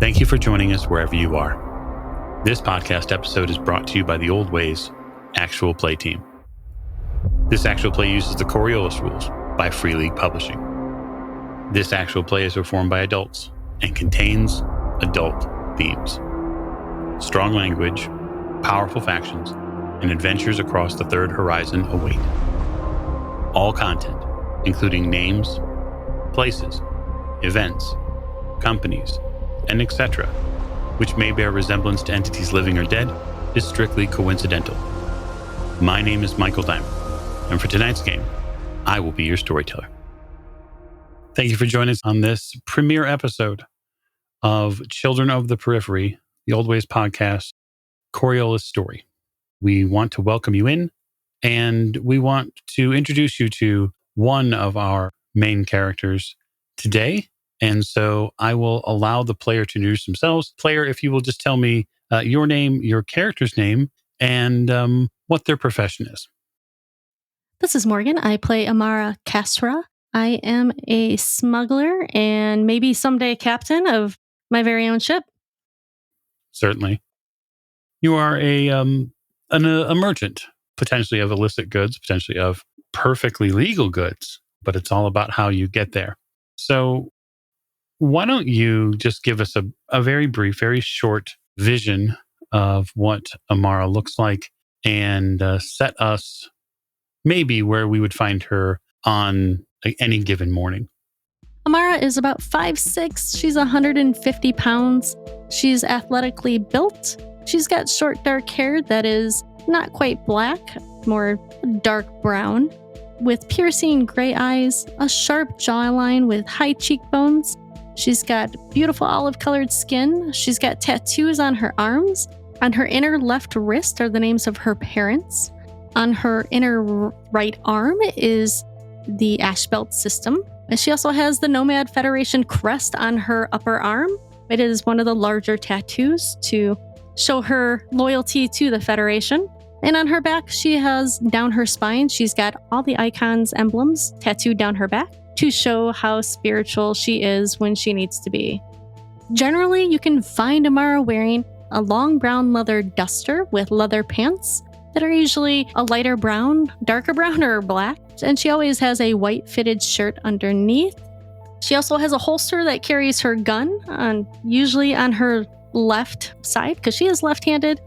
Thank you for joining us wherever you are. This podcast episode is brought to you by the Old Ways Actual Play team. This actual play uses the Coriolis rules by Free League Publishing. This actual play is performed by adults and contains adult themes. Strong language, powerful factions, and adventures across the third horizon await. All content, including names, places, events, companies, and etc., which may bear resemblance to entities living or dead, is strictly coincidental. My name is Michael Diamond, and for tonight's game, I will be your storyteller. Thank you for joining us on this premiere episode of Children of the Periphery, the Old Ways podcast, Coriolis story. We want to welcome you in, and we want to introduce you to one of our main characters today. And so I will allow the player to introduce themselves. Player, if you will just tell me your name, your character's name, and what their profession is. This is Morgan. I play Amara Kasra. I am a smuggler and maybe someday captain of my very own ship. Certainly. You are a merchant, potentially of illicit goods, potentially of perfectly legal goods, but it's all about how you get there. So why don't you just give us a very brief, very short vision of what Amara looks like and set us maybe where we would find her on any given morning. Amara is about 5'6". She's 150 pounds. She's athletically built. She's got short, dark hair that is not quite black, more dark brown, with piercing gray eyes, a sharp jawline with high cheekbones. She's got beautiful olive-colored skin. She's got tattoos on her arms. On her inner left wrist are the names of her parents. On her inner right arm is the Ashbelt system. And she also has the Nomad Federation crest on her upper arm. It is one of the larger tattoos to show her loyalty to the Federation. And on her back, she has down her spine, she's got all the icons, emblems tattooed down her back to show how spiritual she is when she needs to be. Generally, you can find Amara wearing a long brown leather duster with leather pants that are usually a lighter brown, darker brown, or black. And she always has a white fitted shirt underneath. She also has a holster that carries her gun, usually on her left side, because she is left-handed.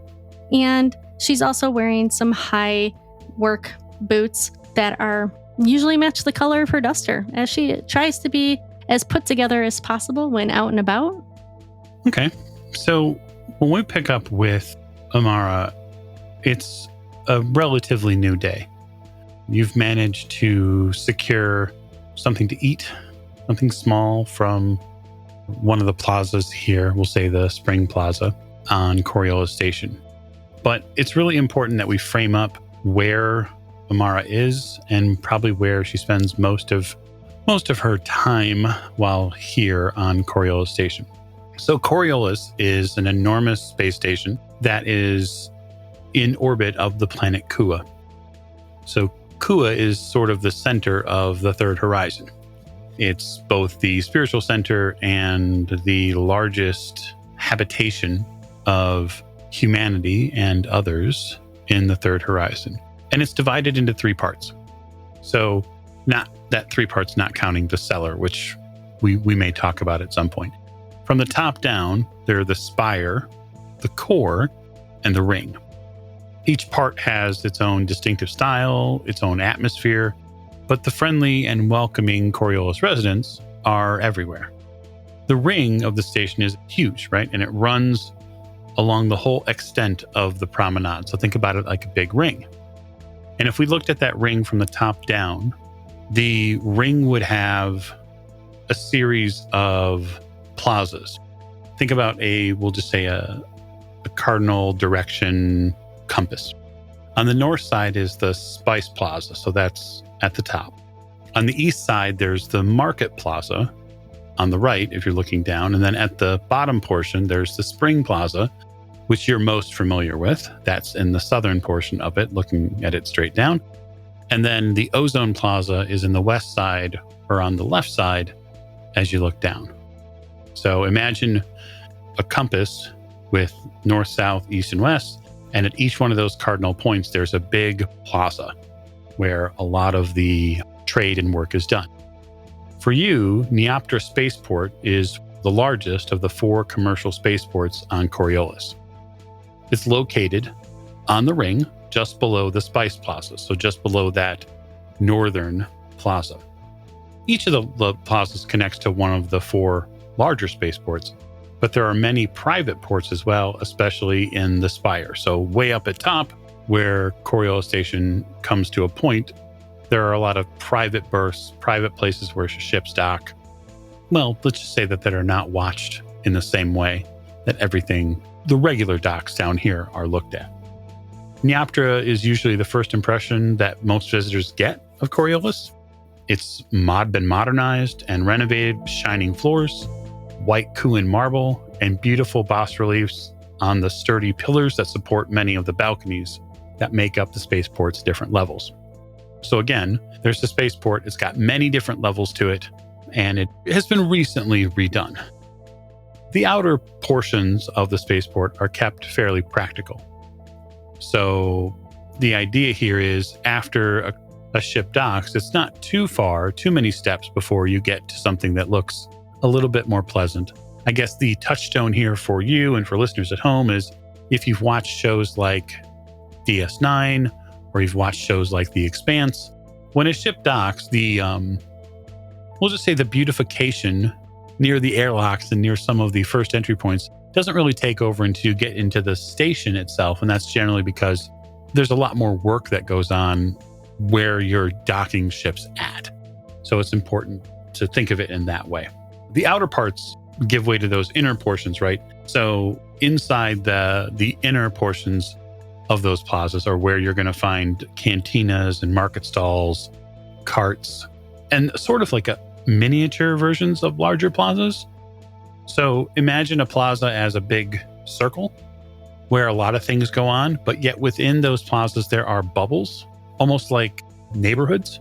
And she's also wearing some high work boots that are usually match the color of her duster, as she tries to be as put together as possible when out and about. Okay. So when we pick up with Amara, it's a relatively new day. You've managed to secure something to eat, something small from one of the plazas here, we'll say the Spring Plaza on Coriolis Station. But it's really important that we frame up where Amara is and probably where she spends most of her time while here on Coriolis Station. So Coriolis is an enormous space station that is in orbit of the planet Kua. So Kua is sort of the center of the third horizon. It's both the spiritual center and the largest habitation of humanity and others in the third horizon. And it's divided into three parts. So not that three parts, not counting the cellar, which we may talk about at some point. From the top down, there are the spire, the core, and the ring. Each part has its own distinctive style, its own atmosphere, but the friendly and welcoming Coriolis residents are everywhere. The ring of the station is huge, right? And it runs along the whole extent of the promenade. So think about it like a big ring. And if we looked at that ring from the top down, the ring would have a series of plazas. Think about we'll just say a cardinal direction compass. On the north side is the Spice Plaza, so that's at the top. On the east side, there's the Market Plaza on the right, if you're looking down. And then at the bottom portion, there's the Spring Plaza, which you're most familiar with. That's in the southern portion of it, looking at it straight down. And then the Ozone Plaza is in the west side or on the left side as you look down. So imagine a compass with north, south, east, and west. And at each one of those cardinal points, there's a big plaza where a lot of the trade and work is done. For you, Neopter Spaceport is the largest of the 4 commercial spaceports on Coriolis. It's located on the ring, just below the Spice Plaza, so just below that northern plaza. Each of the plazas connects to one of the 4 larger spaceports, but there are many private ports as well, especially in the spire. So way up at top, where Coriolis Station comes to a point, there are a lot of private berths, private places where ships dock. Well, let's just say that are not watched in the same way that the regular docks down here are looked at. Neoptera is usually the first impression that most visitors get of Coriolis. It's been modernized and renovated, shining floors, white Kuan marble, and beautiful bas-reliefs on the sturdy pillars that support many of the balconies that make up the spaceport's different levels. So again, there's the spaceport. It's got many different levels to it, and it has been recently redone. The outer portions of the spaceport are kept fairly practical. So the idea here is after a ship docks, it's not too many steps before you get to something that looks a little bit more pleasant. I guess the touchstone here for you and for listeners at home is if you've watched shows like DS9 or you've watched shows like The Expanse, when a ship docks, we'll just say the beautification near the airlocks and near some of the first entry points doesn't really take over until you get into the station itself. And that's generally because there's a lot more work that goes on where you're docking ships at. So it's important to think of it in that way. The outer parts give way to those inner portions, right? So inside the inner portions of those plazas are where you're going to find cantinas and market stalls, carts, and sort of like a miniature versions of larger plazas. So imagine a plaza as a big circle where a lot of things go on, but yet within those plazas, there are bubbles, almost like neighborhoods,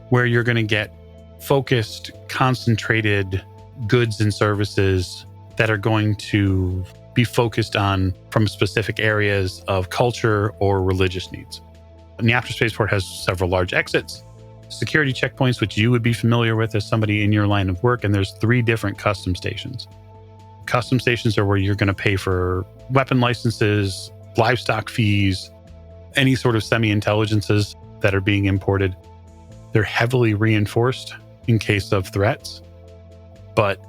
where you're going to get focused, concentrated goods and services that are going to be focused on from specific areas of culture or religious needs. Neopter Spaceport has several large exits, security checkpoints, which you would be familiar with as somebody in your line of work, and there's 3 different custom stations. Custom stations are where you're going to pay for weapon licenses, livestock fees, any sort of semi-intelligences that are being imported. They're heavily reinforced in case of threats. But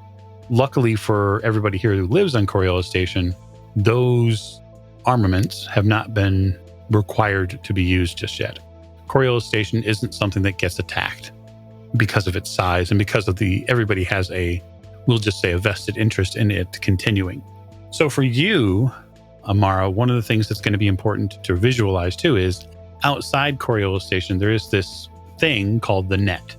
luckily for everybody here who lives on Coriolis Station, those armaments have not been required to be used just yet. Coriolis Station isn't something that gets attacked because of its size and because of everybody has we'll just say a vested interest in it continuing. So for you, Amara, one of the things that's going to be important to visualize too is outside Coriolis Station, there is this thing called the net.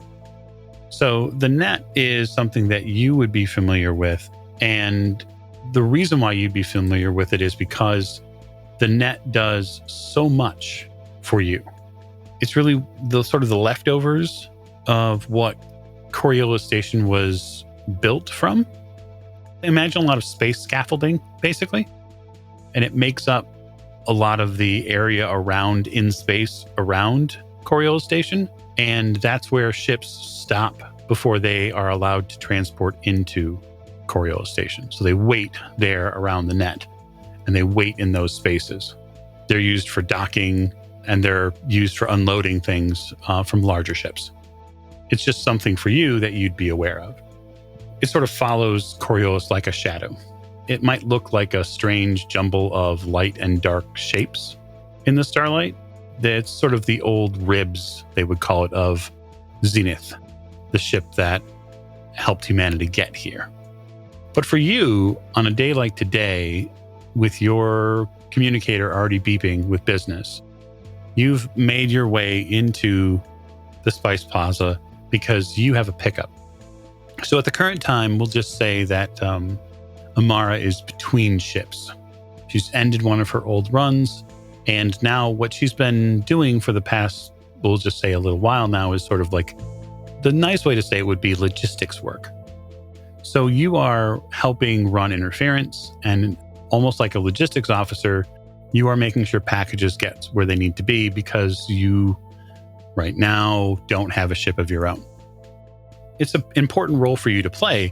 So the net is something that you would be familiar with. And the reason why you'd be familiar with it is because the net does so much for you. It's really the sort of the leftovers of what Coriolis Station was built from. Imagine a lot of space scaffolding, basically. And it makes up a lot of the area in space around Coriolis Station. And that's where ships stop before they are allowed to transport into Coriolis Station. So they wait there around the net and they wait in those spaces. They're used for docking and they're used for unloading things from larger ships. It's just something for you that you'd be aware of. It sort of follows Coriolis like a shadow. It might look like a strange jumble of light and dark shapes in the starlight. It's sort of the old ribs, they would call it, of Zenith, the ship that helped humanity get here. But for you, on a day like today, with your communicator already beeping with business, you've made your way into the Spice Plaza because you have a pickup. So at the current time, we'll just say that Amara is between ships. She's ended one of her old runs. And now what she's been doing for the past, we'll just say a little while now, is sort of like, the nice way to say it would be logistics work. So you are helping run interference, and almost like a logistics officer, you are making sure packages get where they need to be because you right now don't have a ship of your own. It's an important role for you to play.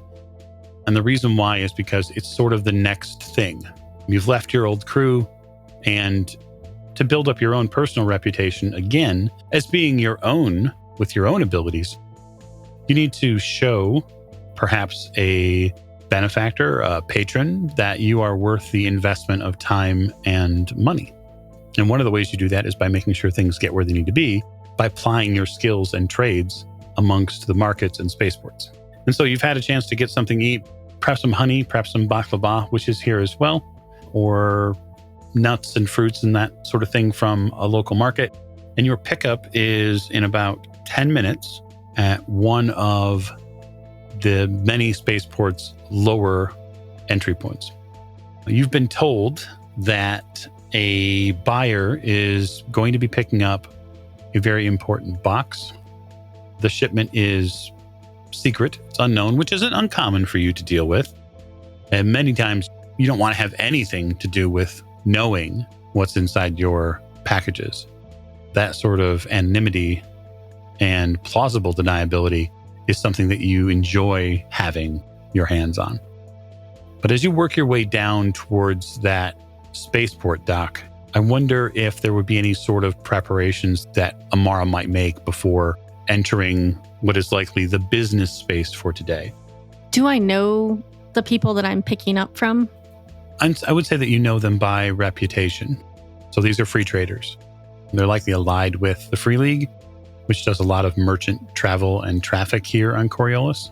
And the reason why is because it's sort of the next thing. You've left your old crew, and to build up your own personal reputation again as being your own with your own abilities, you need to show perhaps a benefactor, a patron, that you are worth the investment of time and money. And one of the ways you do that is by making sure things get where they need to be, by applying your skills and trades amongst the markets and spaceports. And so you've had a chance to get something to eat, perhaps some honey, perhaps some baklava, which is here as well, or nuts and fruits and that sort of thing from a local market. And your pickup is in about 10 minutes at one of the many spaceports' lower entry points. You've been told that a buyer is going to be picking up a very important box. The shipment is secret, it's unknown, which isn't uncommon for you to deal with. And many times you don't want to have anything to do with knowing what's inside your packages. That sort of anonymity and plausible deniability is something that you enjoy having your hands on. But as you work your way down towards that spaceport dock, I wonder if there would be any sort of preparations that Amara might make before entering what is likely the business space for today. Do I know the people that I'm picking up from? I would say that you know them by reputation. So these are free traders. They're likely allied with the Free League, which does a lot of merchant travel and traffic here on Coriolis.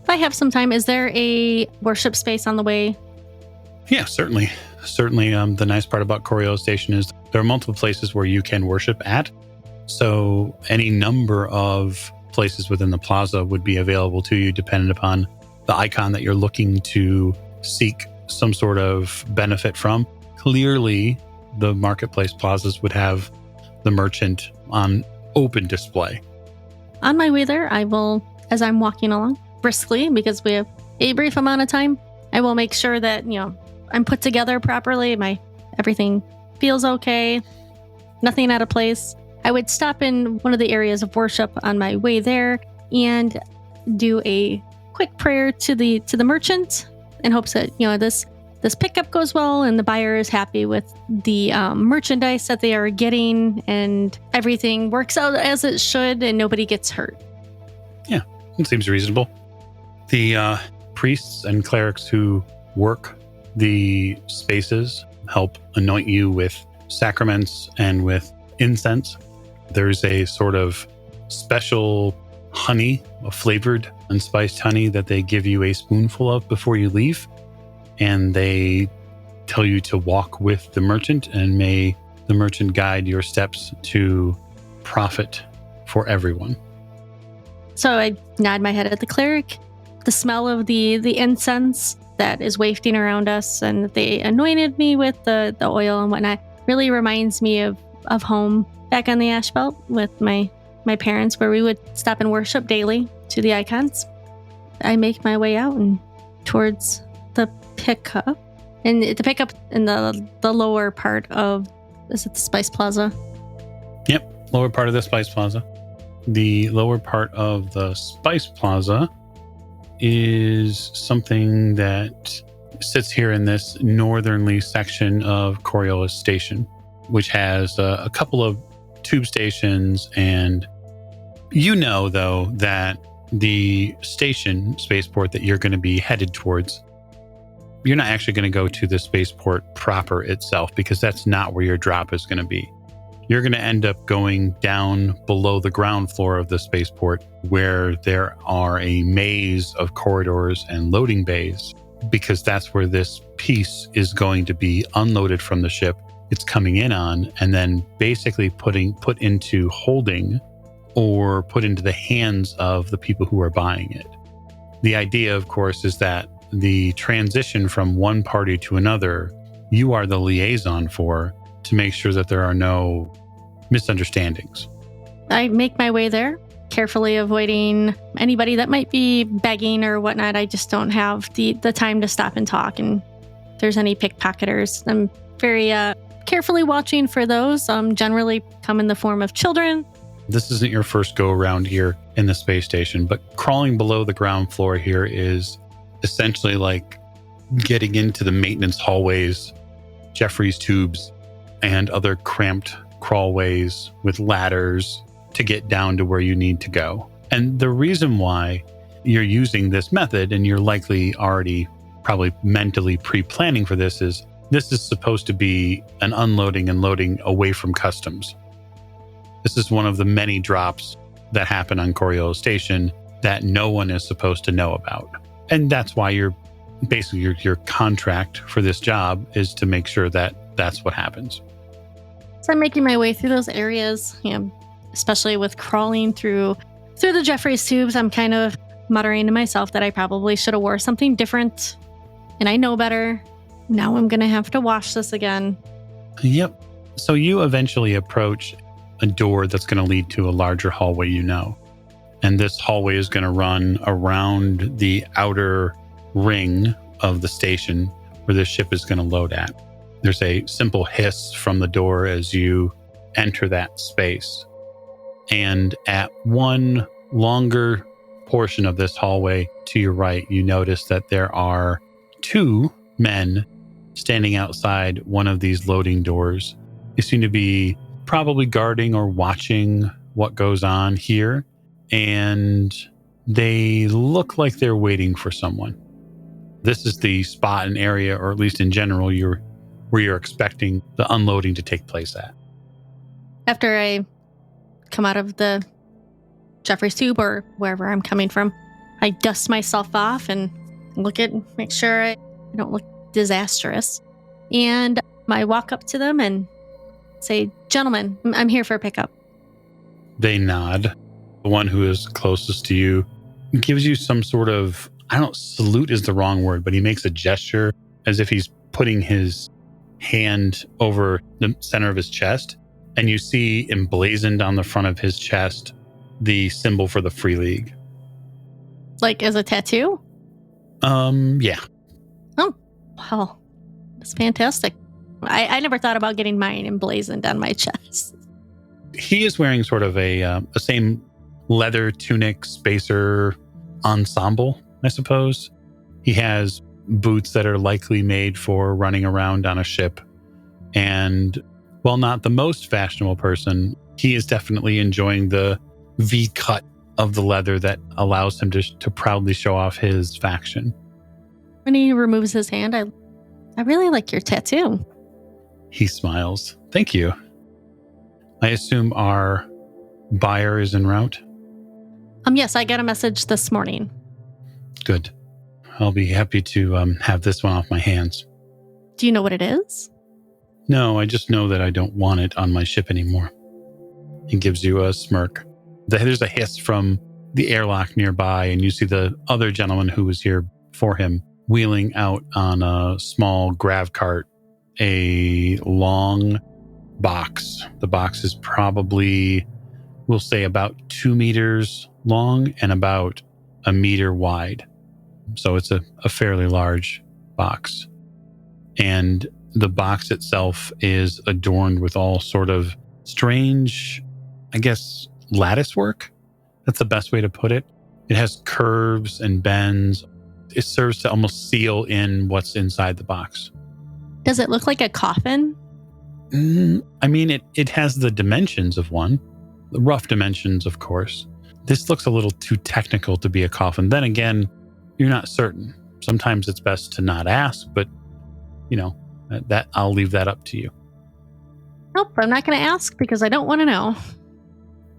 If I have some time, is there a worship space on the way? Yeah, certainly. Certainly, the nice part about Coriolis Station is there are multiple places where you can worship at. So any number of places within the plaza would be available to you depending upon the icon that you're looking to seek some sort of benefit from. Clearly, the marketplace plazas would have the merchant on open display. On my way there, I will, as I'm walking along briskly, because we have a brief amount of time, I will make sure that, I'm put together properly. Everything feels okay. Nothing out of place. I would stop in one of the areas of worship on my way there and do a quick prayer to the merchant in hopes that, this pickup goes well and the buyer is happy with the merchandise that they are getting and everything works out as it should and nobody gets hurt. Yeah, it seems reasonable. The priests and clerics who work the spaces help anoint you with sacraments and with incense. There's a sort of special honey, a flavored and spiced honey that they give you a spoonful of before you leave. And they tell you to walk with the merchant, and may the merchant guide your steps to profit for everyone. So I nod my head at the cleric. The smell of the incense that is wafting around us, and they anointed me with the oil and whatnot, really reminds me of home back on the ash belt with my parents, where we would stop and worship daily to the icons. I make my way out and towards the pickup, and the pickup in the lower part of, is it the Spice Plaza? Yep, lower part of the Spice Plaza. The lower part of the Spice Plaza is something that sits here in this northernly section of Coriolis Station, which has a couple of tube stations. And though, that the station, spaceport that you're going to be headed towards, you're not actually going to go to the spaceport proper itself, because that's not where your drop is going to be. You're going to end up going down below the ground floor of the spaceport, where there are a maze of corridors and loading bays, because that's where this piece is going to be unloaded from the ship it's coming in on, and then basically put into holding or put into the hands of the people who are buying it. The idea, of course, is that the transition from one party to another, you are the liaison for, to make sure that there are no misunderstandings. I make my way there. carefully avoiding anybody that might be begging or whatnot. I just don't have the time to stop and talk. And if there's any pickpocketers, I'm very carefully watching for those. Generally come in the form of children. This isn't your first go around here in the space station, but crawling below the ground floor here is essentially like getting into the maintenance hallways, Jeffrey's tubes, and other cramped crawlways with ladders to get down to where you need to go. And the reason why you're using this method, and you're likely already probably mentally pre-planning for this is supposed to be an unloading and loading away from customs. This is one of the many drops that happen on Coriolis Station that no one is supposed to know about. And that's why your contract for this job is to make sure that that's what happens. So I'm making my way through those areas, especially with crawling through the Jeffrey's tubes. I'm kind of muttering to myself that I probably should have wore something different, and I know better. Now I'm going to have to wash this again. Yep. So you eventually approach a door that's going to lead to a larger hallway, and this hallway is going to run around the outer ring of the station where the ship is going to load at. There's a simple hiss from the door as you enter that space. And at one longer portion of this hallway to your right, you notice that there are two men standing outside one of these loading doors. They seem to be probably guarding or watching what goes on here. And they look like they're waiting for someone. This is the spot and area, or at least in general, where you're expecting the unloading to take place at. After I come out of the Jeffrey's tube or wherever I'm coming from, I dust myself off and make sure I don't look disastrous. And I walk up to them and say, "Gentlemen, I'm here for a pickup." They nod. The one who is closest to you gives you some sort of, salute is the wrong word, but he makes a gesture as if he's putting his hand over the center of his chest. And you see emblazoned on the front of his chest the symbol for the Free League. Like as a tattoo? Yeah. Oh, wow. That's fantastic. I never thought about getting mine emblazoned on my chest. He is wearing sort of a same leather tunic spacer ensemble, I suppose. He has boots that are likely made for running around on a ship. And while not the most fashionable person, he is definitely enjoying the V-cut of the leather that allows him to proudly show off his faction. When he removes his hand, I really like your tattoo. He smiles. Thank you. I assume our buyer is en route? Yes, I got a message this morning. Good. I'll be happy to have this one off my hands. Do you know what it is? No, I just know that I don't want it on my ship anymore. He gives you a smirk. There's a hiss from the airlock nearby, and you see the other gentleman who was here for him wheeling out on a small grav cart a long box. The box is probably, we'll say, about 2 meters long and about 1 meter wide. So it's a fairly large box. And the box itself is adorned with all sort of strange, I guess, lattice work. That's the best way to put it. It has curves and bends. It serves to almost seal in what's inside the box. Does it look like a coffin? I mean, it has the dimensions of one. The rough dimensions, of course. This looks a little too technical to be a coffin. Then again, you're not certain. Sometimes it's best to not ask, but, that I'll leave that up to you. Nope, I'm not going to ask because I don't want to know.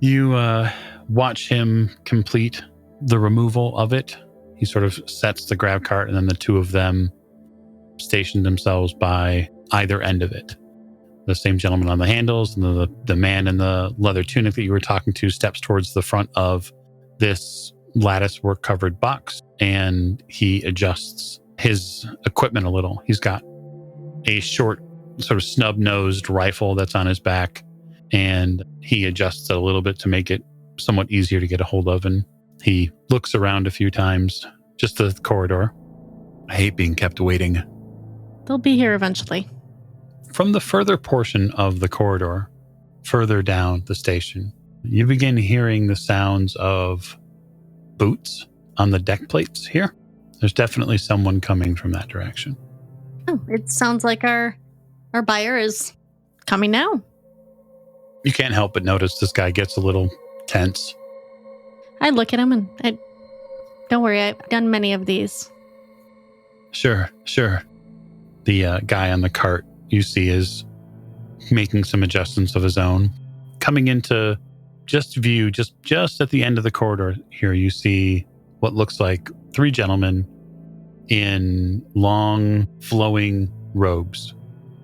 You watch him complete the removal of it. He sort of sets the grab cart, and then the two of them station themselves by either end of it. The same gentleman on the handles, and the man in the leather tunic that you were talking to steps towards the front of this lattice work covered box, and he adjusts his equipment a little. He's got a short, sort of snub-nosed rifle that's on his back, and he adjusts it a little bit to make it somewhat easier to get a hold of. And he looks around a few times, just the corridor. I hate being kept waiting. They'll be here eventually. From the further portion of the corridor, further down the station, you begin hearing the sounds of boots on the deck plates here. There's definitely someone coming from that direction. Oh, it sounds like our buyer is coming now. You can't help but notice this guy gets a little tense. I look at him and don't worry, I've done many of these. Sure. The guy on the cart you see is making some adjustments of his own. Coming into just view, just at the end of the corridor here, you see what looks like 3 gentlemen in long, flowing robes,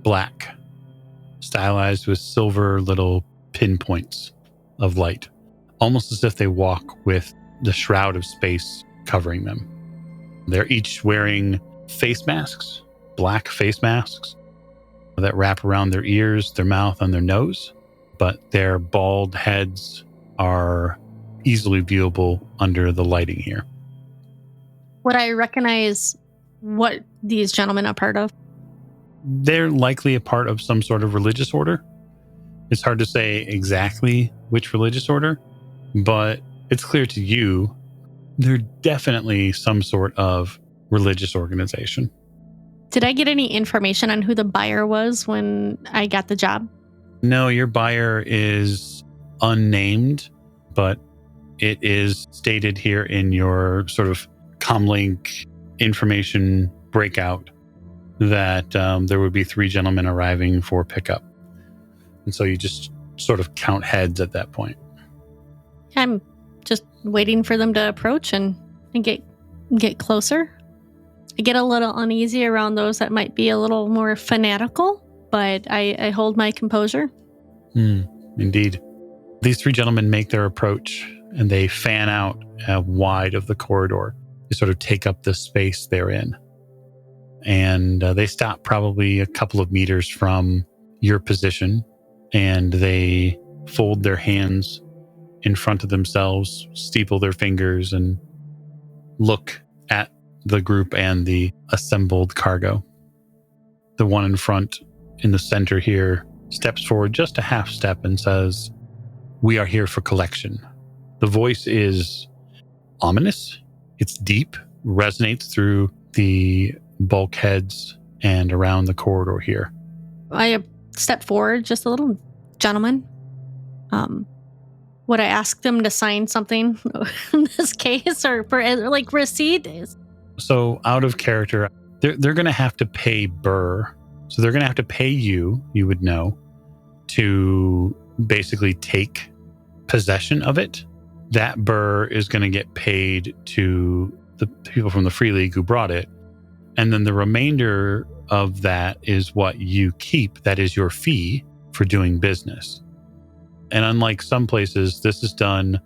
black, stylized with silver little pinpoints of light, almost as if they walk with the shroud of space covering them. They're each wearing face masks, black face masks that wrap around their ears, their mouth, and their nose, but their bald heads are easily viewable under the lighting here. Would I recognize what these gentlemen are part of? They're likely a part of some sort of religious order. It's hard to say exactly which religious order, but it's clear to you they're definitely some sort of religious organization. Did I get any information on who the buyer was when I got the job? No, your buyer is unnamed, but it is stated here in your sort of comlink information breakout that there would be 3 gentlemen arriving for pickup. And so you just sort of count heads at that point. I'm just waiting for them to approach and get closer. I get a little uneasy around those that might be a little more fanatical, but I hold my composure. Indeed. These 3 gentlemen make their approach and they fan out wide of the corridor. They sort of take up the space they're in. And they stop probably a couple of meters from your position, and they fold their hands in front of themselves, steeple their fingers, and look at the group and the assembled cargo. The one in front in the center here steps forward just a half step and says, "We are here for collection." The voice is ominous. It's deep, resonates through the bulkheads and around the corridor here. I step forward just a little. Gentlemen, would I ask them to sign something in this case or for like receipt? So out of character, they're going to have to pay Burr. So they're going to have to pay you would know, to basically take possession of it. That Burr is going to get paid to the people from the Free League who brought it. And then the remainder of that is what you keep. That is your fee for doing business. And unlike some places, this is done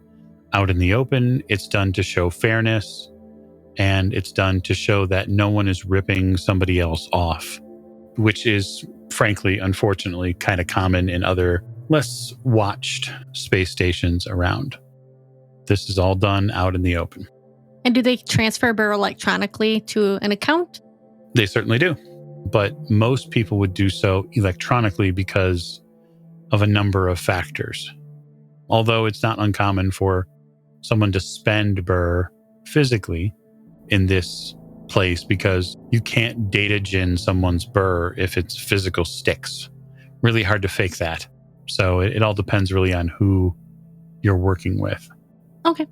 out in the open. It's done to show fairness, and it's done to show that no one is ripping somebody else off, which is, frankly, unfortunately, kind of common in other less watched space stations around. This is all done out in the open. And do they transfer Burr electronically to an account? They certainly do. But most people would do so electronically because of a number of factors. Although it's not uncommon for someone to spend Burr physically in this place, because you can't data gin someone's Burr if it's physical sticks. Really hard to fake that. So it all depends really on who you're working with. Okay.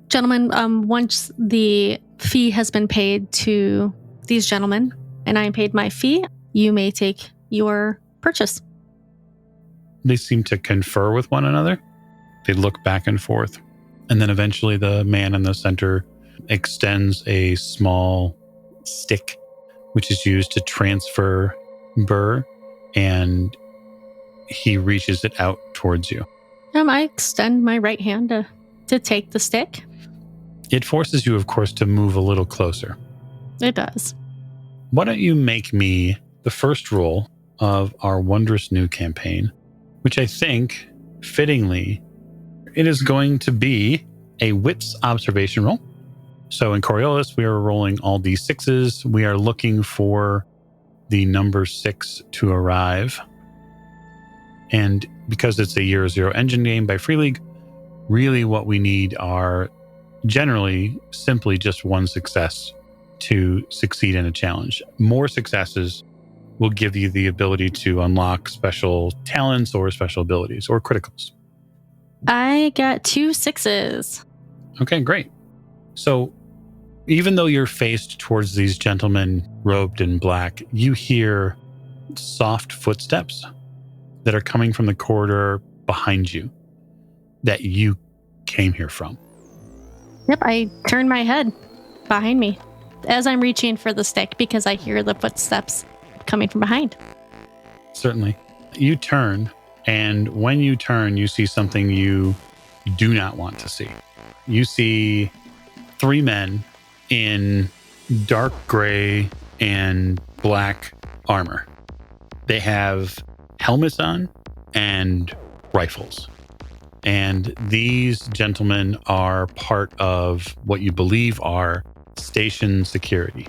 Gentlemen, once the fee has been paid to these gentlemen and I paid my fee, you may take your purchase. They seem to confer with one another. They look back and forth. And then eventually the man in the center extends a small stick, which is used to transfer Burr, and he reaches it out towards you. I extend my right hand to take the stick. It forces you, of course, to move a little closer. It does. Why don't you make me the first roll of our wondrous new campaign, which I think, fittingly, it is going to be a wits observation roll. So in Coriolis, we are rolling all d6s. We are looking for the number 6 to arrive. And because it's a 0-0 engine game by Free League, really what we need are generally simply just one success to succeed in a challenge. More successes will give you the ability to unlock special talents or special abilities or criticals. I got 2 6s. Okay, great. So even though you're faced towards these gentlemen robed in black, you hear soft footsteps that are coming from the corridor behind you that you came here from. Yep, I turn my head behind me as I'm reaching for the stick because I hear the footsteps coming from behind. Certainly. You turn, and when you turn, you see something you do not want to see. You see 3 men in dark gray and black armor. They have helmets on and rifles. And these gentlemen are part of what you believe are station security.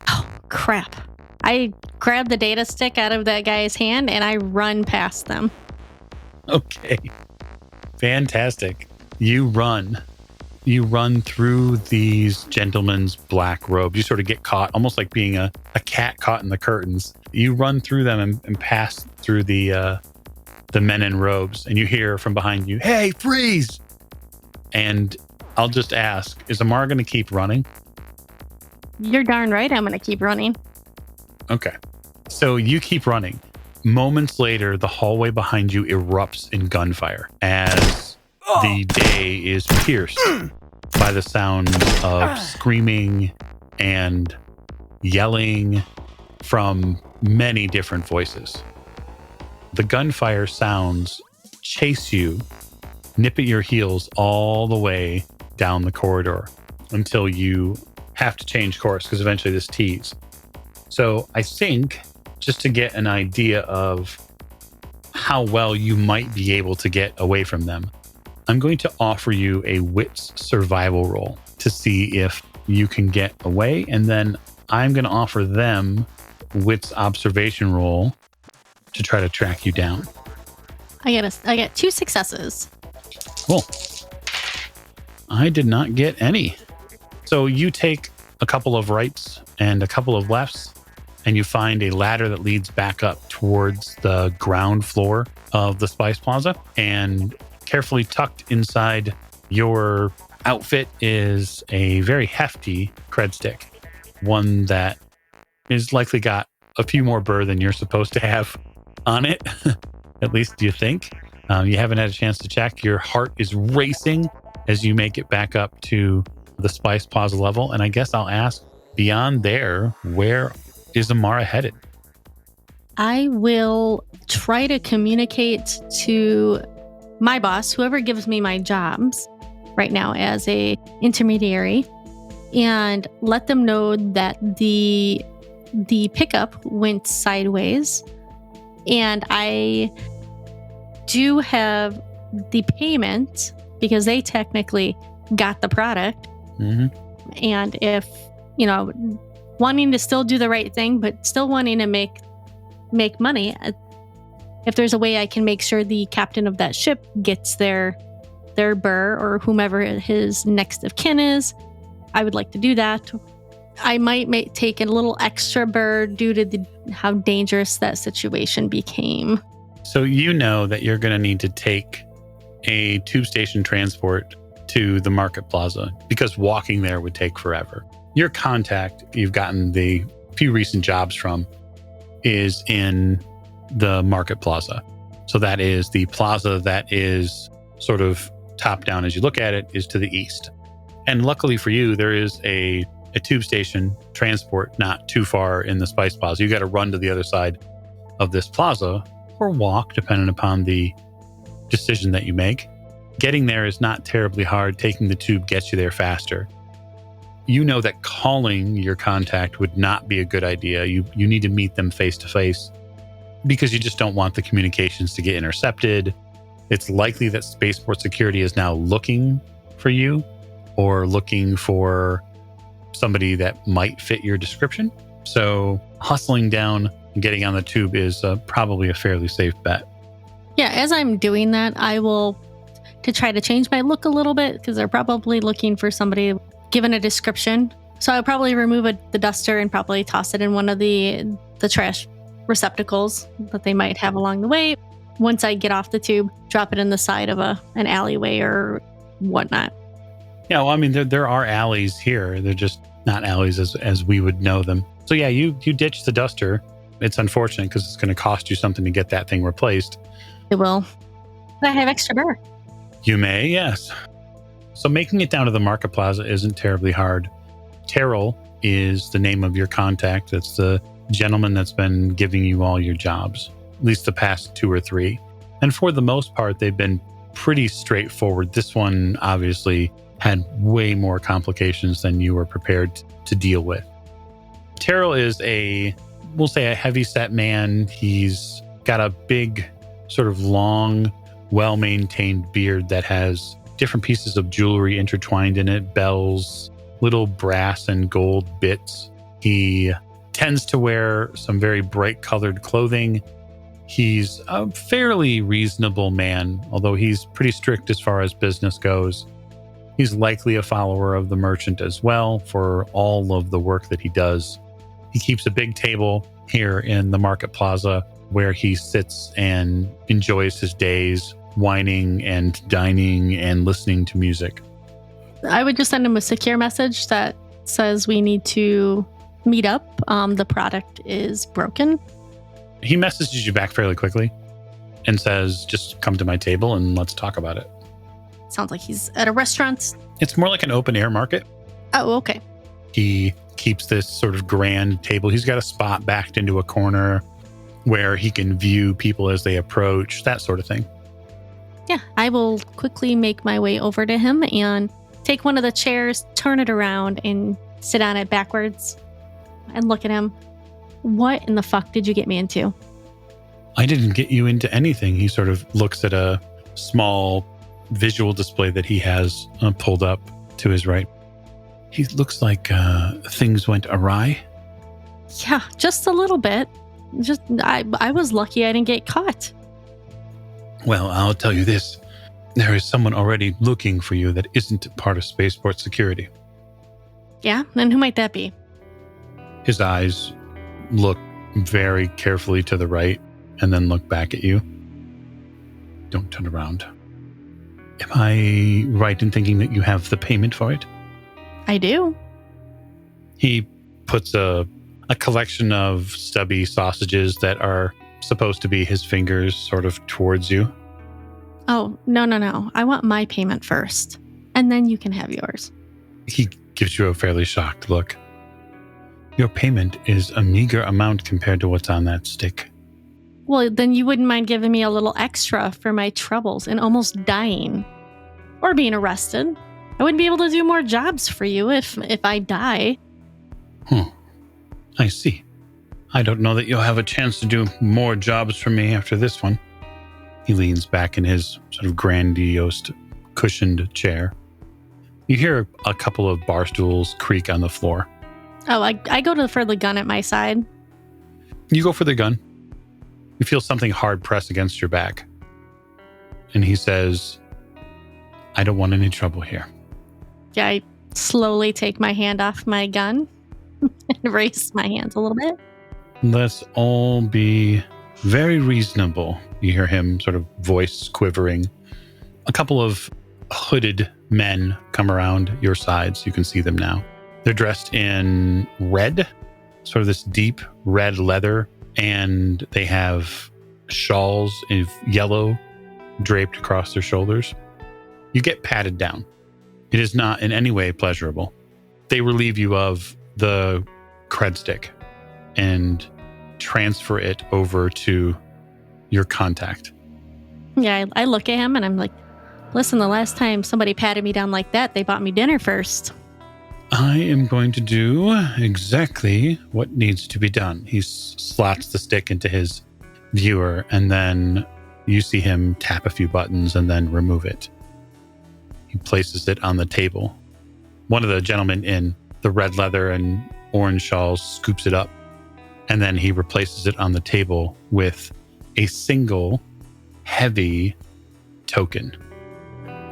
Oh, crap. I grab the data stick out of that guy's hand and I run past them. Okay. Fantastic. You run through these gentlemen's black robes. You sort of get caught, almost like being a cat caught in the curtains. You run through them and pass through the men in robes, and you hear from behind you, "Hey, freeze!" And I'll just ask, is Amara going to keep running? You're darn right I'm going to keep running. Okay. So you keep running. Moments later, the hallway behind you erupts in gunfire as the day is pierced by the sound of screaming and yelling from many different voices. The gunfire sounds chase you, nip at your heels all the way down the corridor until you have to change course because eventually this tees. So I think, just to get an idea of how well you might be able to get away from them, I'm going to offer you a wits survival roll to see if you can get away. And then I'm going to offer them wits observation roll to try to track you down. I get 2 successes. Cool. I did not get any. So you take a couple of rights and a couple of lefts, and you find a ladder that leads back up towards the ground floor of the Spice Plaza. And carefully tucked inside your outfit is a very hefty cred stick, one that is likely got a few more burr than you're supposed to have on it. At least you think. You haven't had a chance to check. Your heart is racing as you make it back up to the Spice Plaza level. And I guess I'll ask, beyond there, where is Amara headed? I will try to communicate to my boss, whoever gives me my jobs right now as a intermediary, and let them know that the pickup went sideways, and I do have the payment because they technically got the product. Mm-hmm. And if, wanting to still do the right thing, but still wanting to make money, if there's a way I can make sure the captain of that ship gets their burr or whomever his next of kin is, I would like to do that. I might take a little extra burr due to how dangerous that situation became. So you know that you're going to need to take a tube station transport to the market plaza because walking there would take forever. Your contact you've gotten the few recent jobs from is in the market plaza. So that is the plaza that is sort of top down as you look at it is to the east. And luckily for you, there is a tube station transport not too far in the Spice Plaza. You got to run to the other side of this plaza or walk, depending upon the decision that you make. Getting there is not terribly hard. Taking the tube gets you there faster. You know that calling your contact would not be a good idea. You need to meet them face to face because you just don't want the communications to get intercepted It's likely that Spaceport Security is now looking for you or looking for somebody that might fit your description. So hustling down and getting on the tube is probably a fairly safe bet. Yeah, as I'm doing that, I will to try to change my look a little bit because they're probably looking for somebody given a description. So I'll probably remove the duster and probably toss it in one of the trash receptacles that they might have along the way. Once I get off the tube, drop it in the side of an alleyway or whatnot. Yeah, well, I mean, there are alleys here. They're just not alleys as we would know them. So yeah, you ditch the duster. It's unfortunate because it's going to cost you something to get that thing replaced. It will. But I have extra bar. You may, yes. So making it down to the Market Plaza isn't terribly hard. Terrell is the name of your contact. That's the gentleman that's been giving you all your jobs, at least the past 2 or 3. And for the most part, they've been pretty straightforward. This one obviously had way more complications than you were prepared to deal with. Terrell is we'll say a heavy-set man. He's got a big, sort of long, well-maintained beard that has different pieces of jewelry intertwined in it, bells, little brass and gold bits. He tends to wear some very bright-colored clothing. He's a fairly reasonable man, although he's pretty strict as far as business goes. He's likely a follower of the merchant as well for all of the work that he does. He keeps a big table here in the Market Plaza where he sits and enjoys his days, whining and dining and listening to music. I would just send him a secure message that says we need to meet up. The product is broken. He messages you back fairly quickly and says, just come to my table and let's talk about it. Sounds like he's at a restaurant. It's more like an open air market. Oh, okay. He keeps this sort of grand table. He's got a spot backed into a corner where he can view people as they approach, that sort of thing. Yeah, I will quickly make my way over to him and take one of the chairs, turn it around, and sit on it backwards and look at him. What in the fuck did you get me into? I didn't get you into anything. He sort of looks at a small visual display that he has pulled up to his right. He looks like things went awry. Yeah, just a little bit. I was lucky I didn't get caught. Well, I'll tell you this. There is someone already looking for you that isn't part of Spaceport Security. Yeah? And who might that be? His eyes look very carefully to the right and then look back at you. Don't turn around. Am I right in thinking that you have the payment for it? I do. He puts a collection of stubby sausages that are supposed to be his fingers sort of towards you. Oh, no. I want my payment first, and then you can have yours. He gives you a fairly shocked look. Your payment is a meager amount compared to what's on that stick. Well, then you wouldn't mind giving me a little extra for my troubles and almost dying. Or being arrested. I wouldn't be able to do more jobs for you if I die. I see. I don't know that you'll have a chance to do more jobs for me after this one. He leans back in his sort of grandiose, cushioned chair. You hear a couple of bar stools creak on the floor. Oh, I go for the gun at my side. You go for the gun. You feel something hard press against your back. And he says, I don't want any trouble here. Yeah, I slowly take my hand off my gun and raise my hands a little bit. Let's all be very reasonable. You hear him sort of voice quivering. A couple of hooded men come around your sides. You can see them now. They're dressed in red, sort of this deep red leather, and they have shawls of yellow draped across their shoulders. You get patted down. It is not in any way pleasurable. They relieve you of the cred stick and transfer it over to your contact. Yeah, I look at him and I'm like, listen, the last time somebody patted me down like that, they bought me dinner first. I am going to do exactly what needs to be done. He slots the stick into his viewer and then You see him tap a few buttons and then remove it. He places it on the table. One of the gentlemen in the red leather and orange shawls scoops it up, and then he replaces it on the table with a single heavy token.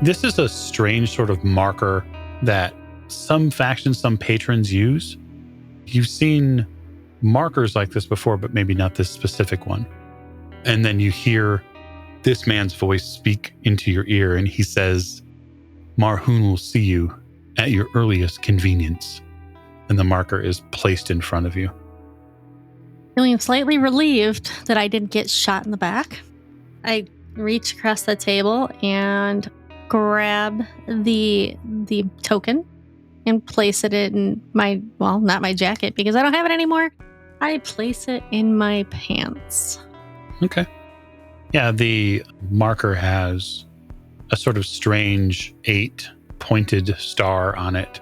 This is a strange sort of marker that some factions, some patrons use. You've seen markers like this before, but maybe not this specific one. And then you hear this man's voice speak into your ear, and he says, "Marhoon will see you at your earliest convenience." And the marker is placed in front of you. Feeling slightly relieved that I didn't get shot in the back, I reach across the table and grab the token and place it in my, well, not my jacket because I don't have it anymore. I place it in my pants. Okay. Yeah, the marker has a sort of strange 8-pointed star on it,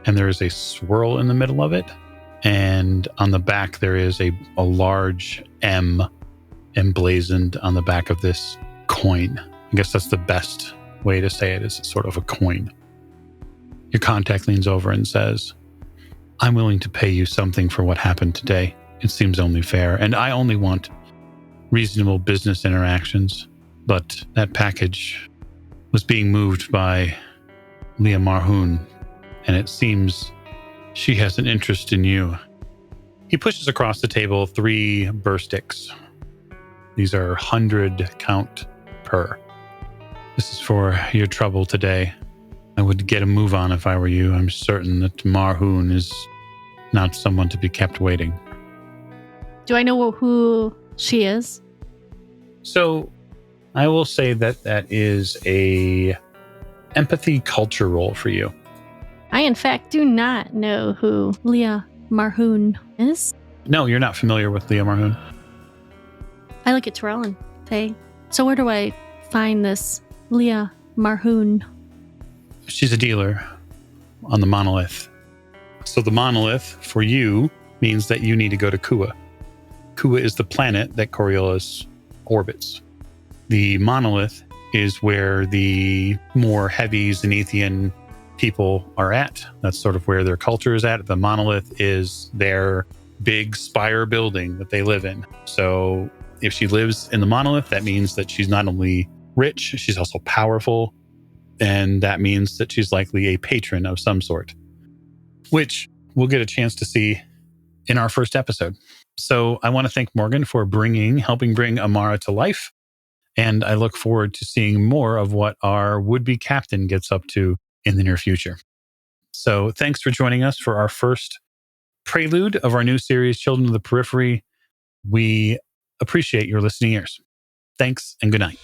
and there is a swirl in the middle of it. And on the back, there is a large M emblazoned on the back of this coin. I guess that's the best way to say it, is sort of a coin. Your contact leans over and says, "I'm willing to pay you something for what happened today. It seems only fair, and I only want reasonable business interactions. But that package was being moved by Leah Marhoon, and it seems she has an interest in you." He pushes across the table 3 burr sticks. These are 100 count per. "This is for your trouble today. I would get a move on if I were you. I'm certain that Marhoon is not someone to be kept waiting." Do I know who she is? So I will say that that is a empathy culture roll for you. I, in fact, do not know who Leah Marhoon is. No, you're not familiar with Leah Marhoon. I look at Terrell and say, "So where do I find this Leah Marhoon?" She's a dealer on the monolith. So the monolith for you means that you need to go to Kua. Kua is the planet that Coriolis orbits. The monolith is where the more heavy Zenithian people are at. That's sort of where their culture is at. The monolith is their big spire building that they live in. So if she lives in the monolith, that means that she's not only rich, she's also powerful. And that means that she's likely a patron of some sort, which we'll get a chance to see in our first episode. So I want to thank Morgan for helping bring Amara to life. And I look forward to seeing more of what our would-be captain gets up to in the near future. So thanks for joining us for our first prelude of our new series, Children of the Periphery. We appreciate your listening ears. Thanks and good night.